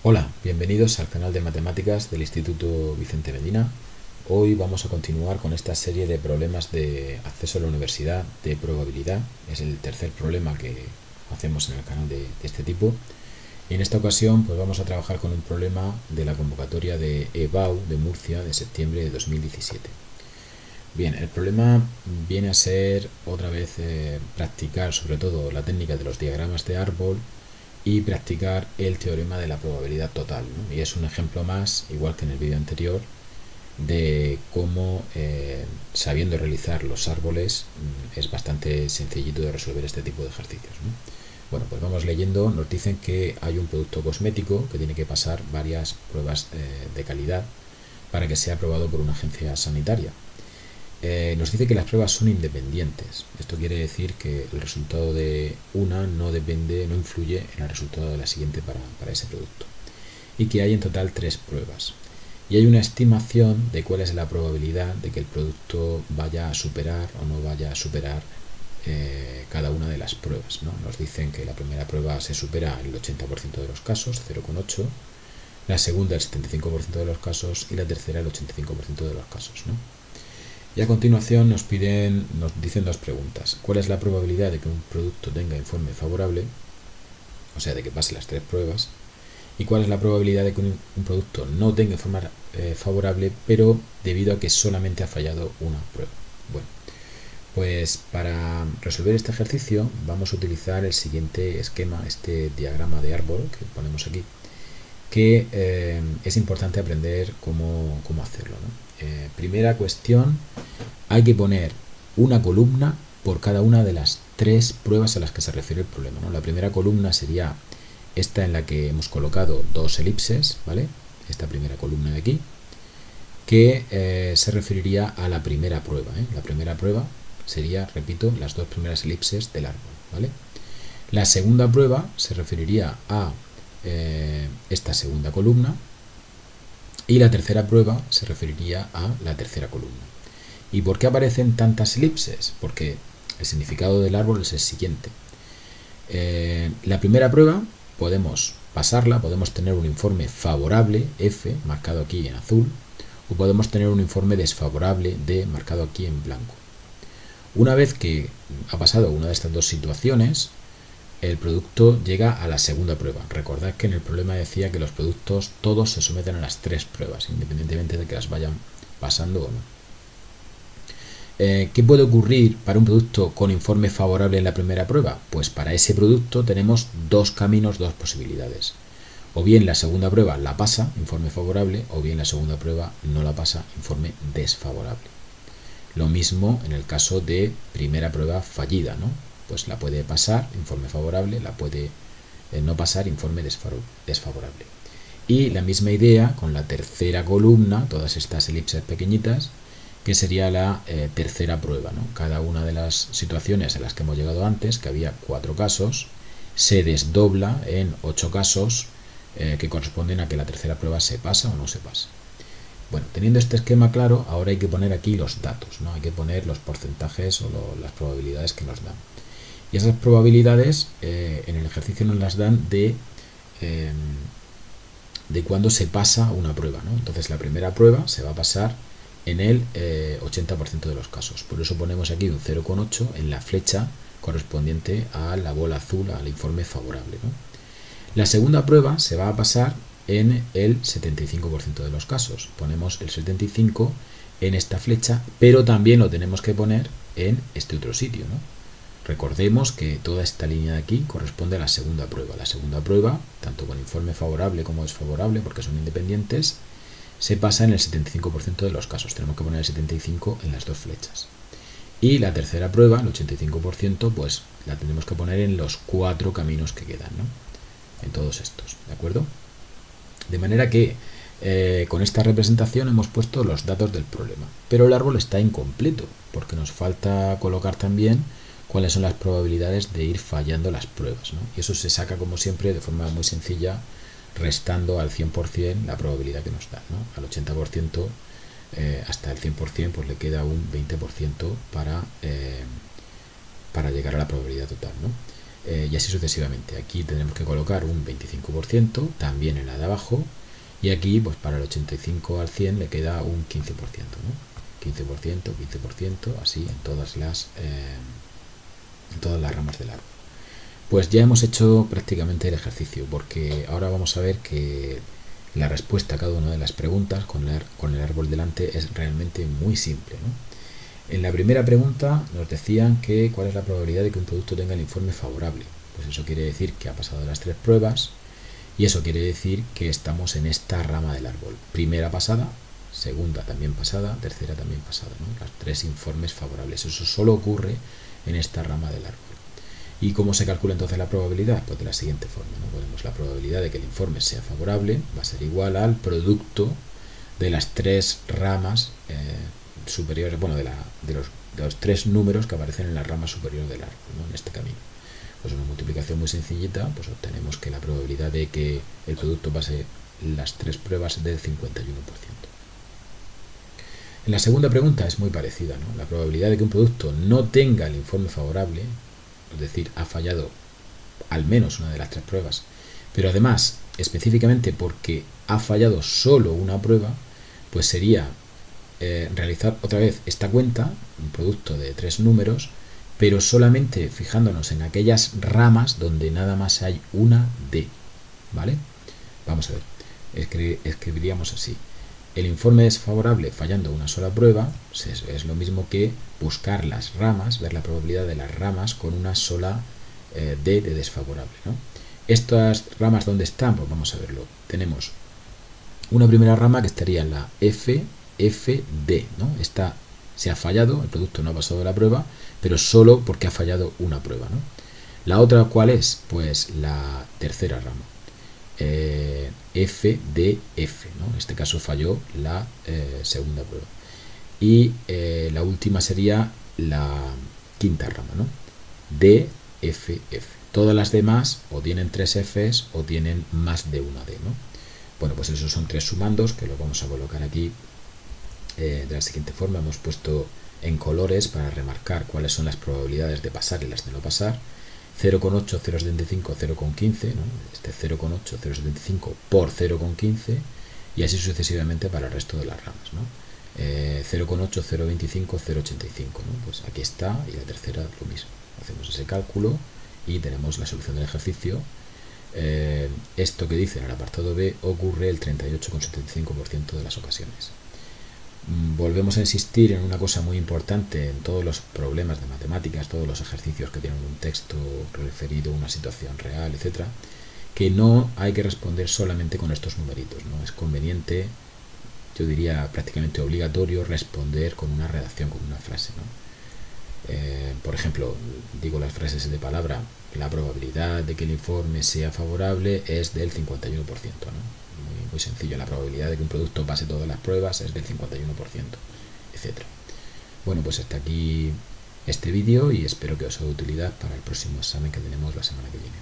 Hola, bienvenidos al canal de matemáticas del Instituto Vicente Medina. Hoy vamos a continuar con esta serie de problemas de acceso a la universidad de probabilidad. Es el tercer problema que hacemos en el canal de este tipo. Y en esta ocasión pues vamos a trabajar con un problema de la convocatoria de EBAU de Murcia de septiembre de 2017. Bien, el problema viene a ser otra vez practicar sobre todo la técnica de los diagramas de árbol y practicar el teorema de la probabilidad total, ¿no? Y es un ejemplo más, igual que en el vídeo anterior, de cómo sabiendo realizar los árboles es bastante sencillito de resolver este tipo de ejercicios, ¿no? Bueno, pues vamos leyendo. Nos dicen que hay un producto cosmético que tiene que pasar varias pruebas de calidad para que sea aprobado por una agencia sanitaria. Nos dice que las pruebas son independientes. Esto quiere decir que el resultado de una no influye en el resultado de la siguiente para ese producto. Y que hay en total 3 pruebas. Y hay una estimación de cuál es la probabilidad de que el producto vaya a superar o no vaya a superar cada una de las pruebas, ¿no? Nos dicen que la primera prueba se supera en el 80% de los casos, 0,8, la segunda el 75% de los casos y la tercera el 85% de los casos, ¿no? Y a continuación nos dicen dos preguntas. ¿Cuál es la probabilidad de que un producto tenga informe favorable? O sea, de que pase las 3 pruebas. ¿Y cuál es la probabilidad de que un producto no tenga informe favorable, pero debido a que solamente ha fallado una prueba? Bueno, pues para resolver este ejercicio vamos a utilizar el siguiente esquema, este diagrama de árbol que ponemos aquí, que es importante aprender cómo hacerlo, ¿no? Primera cuestión, hay que poner una columna por cada una de las 3 pruebas a las que se refiere el problema, ¿no? La primera columna sería esta en la que hemos colocado 2 elipses, ¿vale? Esta primera columna de aquí, que se referiría a la primera prueba, ¿eh? La primera prueba sería, repito, las 2 primeras elipses del árbol, ¿vale? La segunda prueba se referiría a esta segunda columna y la tercera prueba se referiría a la tercera columna. ¿Y por qué aparecen tantas elipses? Porque el significado del árbol es el siguiente. La primera prueba podemos pasarla, podemos tener un informe favorable, F, marcado aquí en azul, o podemos tener un informe desfavorable, D, marcado aquí en blanco. Una vez que ha pasado una de estas dos situaciones, el producto llega a la segunda prueba. Recordad que en el problema decía que los productos todos se someten a las 3 pruebas, independientemente de que las vayan pasando o no. ¿Qué puede ocurrir para un producto con informe favorable en la primera prueba? Pues para ese producto tenemos 2 caminos, 2 posibilidades. O bien la segunda prueba la pasa, informe favorable, o bien la segunda prueba no la pasa, informe desfavorable. Lo mismo en el caso de primera prueba fallida, ¿no? Pues la puede pasar, informe favorable, la puede no pasar, informe desfavorable. Y la misma idea con la tercera columna, todas estas elipses pequeñitas, que sería la tercera prueba, ¿no? Cada una de las situaciones a las que hemos llegado antes, que había 4 casos, se desdobla en 8 casos que corresponden a que la tercera prueba se pasa o no se pasa. Bueno, teniendo este esquema claro, ahora hay que poner aquí los datos, ¿no? Hay que poner los porcentajes o las probabilidades que nos dan. Y esas probabilidades en el ejercicio nos las dan de cuando se pasa una prueba, ¿no? Entonces la primera prueba se va a pasar en el 80% de los casos. Por eso ponemos aquí un 0,8 en la flecha correspondiente a la bola azul, al informe favorable, ¿no? La segunda prueba se va a pasar en el 75% de los casos. Ponemos el 75 en esta flecha, pero también lo tenemos que poner en este otro sitio, ¿no? Recordemos que toda esta línea de aquí corresponde a la segunda prueba. La segunda prueba, tanto con informe favorable como desfavorable, porque son independientes, se pasa en el 75% de los casos. Tenemos que poner el 75 en las 2 flechas. Y la tercera prueba, el 85%, pues la tenemos que poner en los 4 caminos que quedan, ¿no? En todos estos, ¿de acuerdo? De manera que con esta representación hemos puesto los datos del problema. Pero el árbol está incompleto, porque nos falta colocar también cuáles son las probabilidades de ir fallando las pruebas, ¿no? Y eso se saca, como siempre, de forma muy sencilla, restando al 100% la probabilidad que nos da, ¿no? Al 80% hasta el 100% pues le queda un 20% para llegar a la probabilidad total, ¿no? y así sucesivamente. Aquí tendremos que colocar un 25%, también en la de abajo, y aquí pues para el 85 al 100 le queda un 15%, ¿no? 15%, 15%, así en todas las ramas del árbol. Pues ya hemos hecho prácticamente el ejercicio, porque ahora vamos a ver que la respuesta a cada una de las preguntas con el árbol delante es realmente muy simple, ¿no? En la primera pregunta nos decían que cuál es la probabilidad de que un producto tenga el informe favorable. Pues eso quiere decir que ha pasado las 3 pruebas y eso quiere decir que estamos en esta rama del árbol. Primera pasada, segunda también pasada, tercera también pasada, ¿no? Las 3 informes favorables. Eso solo ocurre en esta rama del árbol. ¿Y cómo se calcula entonces la probabilidad? Pues de la siguiente forma, ¿no? Ponemos la probabilidad de que el informe sea favorable, va a ser igual al producto de las 3 ramas superiores, bueno, de los 3 números que aparecen en la rama superior del árbol, ¿no? En este camino. Pues una multiplicación muy sencillita, pues obtenemos que la probabilidad de que el producto pase las 3 pruebas es del 51%. En la segunda pregunta es muy parecida, ¿no? La probabilidad de que un producto no tenga el informe favorable, es decir, ha fallado al menos una de las 3 pruebas, pero además, específicamente porque ha fallado solo una prueba, pues sería realizar otra vez esta cuenta, un producto de 3 números, pero solamente fijándonos en aquellas ramas donde nada más hay una D, ¿vale? Vamos a ver, escribiríamos así. El informe es favorable fallando una sola prueba, es lo mismo que buscar las ramas, ver la probabilidad de las ramas con una sola D de desfavorable, ¿no? Estas ramas, ¿dónde están? Pues vamos a verlo. Tenemos una primera rama que estaría en la FD, ¿no? Esta se ha fallado, el producto no ha pasado la prueba, pero solo porque ha fallado una prueba, ¿no? La otra, ¿cuál es? Pues la tercera rama. FDF, ¿no? En este caso falló la segunda prueba. Y la última sería la quinta rama, ¿no? DFF. Todas las demás o tienen 3 Fs o tienen más de una D, ¿no? Bueno, pues esos son 3 sumandos que los vamos a colocar aquí de la siguiente forma. Hemos puesto en colores para remarcar cuáles son las probabilidades de pasar y las de no pasar. 0,8, 0,75, 0,15, ¿no? Este 0,8, 0,75 por 0,15 y así sucesivamente para el resto de las ramas, ¿no? 0,8, 0,25, 0,85, ¿no? Pues aquí está, y la tercera lo mismo. Hacemos ese cálculo y tenemos la solución del ejercicio. Esto que dice en el apartado B ocurre el 38,75% de las ocasiones. Volvemos a insistir en una cosa muy importante en todos los problemas de matemáticas, todos los ejercicios que tienen un texto referido a una situación real, etcétera, que no hay que responder solamente con estos numeritos, ¿no? Es conveniente, yo diría prácticamente obligatorio, responder con una redacción, con una frase, ¿no? Por ejemplo, digo las frases de palabra: la probabilidad de que el informe sea favorable es del 51%, ¿no? Muy sencillo, la probabilidad de que un producto pase todas las pruebas es del 51%, etc. Bueno, pues hasta aquí este vídeo y espero que os sea de utilidad para el próximo examen que tenemos la semana que viene.